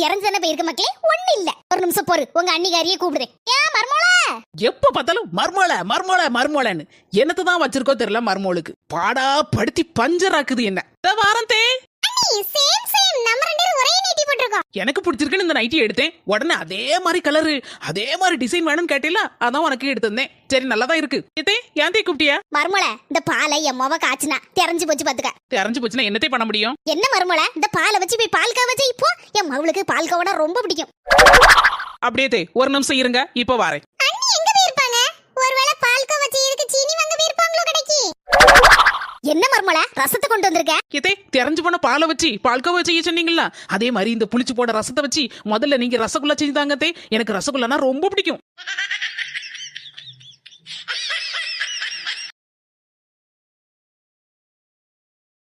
தெரிஞ்சதானே போயிருக்க மக்களே, ஒண்ணு இல்ல. ஒரு நிமிஷம் பொறு, உங்க அண்ணிகாரியை கூப்பிடுறேன். ஏன் மர்மோளா? எப்ப பார்த்தாலும் மர்மோளன்னு என்னத்தான் வச்சிருக்கோ தெரியல. மர்மோளுக்கு பாடா படுத்தி பஞ்சராக்குது என்ன. வாரந்தே சேம் நம்ம ரெண்டு பேரும் ஒரே நைட்டி போட்டுருக்கோம். எனக்கு பிடிச்சிருக்குன்னு இந்த நைட்டி எடுத்தேன். உடனே அதே மாதிரி கலரு அதே மாதிரி டிசைன் வேணும்னு கேட்டீல, அதான் உனக்கு எடுத்திருந்தேன். சரி நல்லதா இருக்கு. ஏன் கூப்பிட்டியா? மர்மோளா, இந்த பாலை என் மொவ காய்ச்சினா தெரிஞ்சு போச்சு பாத்துக்க. தெரிஞ்சு போச்சுன்னா என்னத்தை பண்ண முடியும்? என்ன மர்மோளா, இந்த பாலை வச்சு போய் பால் காவ வச்சு. இப்போ என் மவளுக்கு பால் காவோட ரொம்ப பிடிக்கும். அப்படியே ஒரு நிமிஷம் இருங்க, இப்ப வாரேன். அண்ணி எங்க போயிருப்பாங்க? ஒருவேளை பால் காவ வச்சு இருக்கு சீனி வாங்க போயிருப்பாங்களோ கடைக்கு. என்ன மர்மோளா, ரசத்தை கொண்டு வந்திருக்க? தெரிஞ்சு போன பாலை வச்சு பால்கோவா செய்ய சொன்னீங்களா, அதே மாதிரி இந்த புளிச்சு போட ரசத்தை வச்சு முதல்ல நீங்க ரசகுல்லா செஞ்சுதாங்க. எனக்கு ரசகுல்லானா ரொம்ப பிடிக்கும்.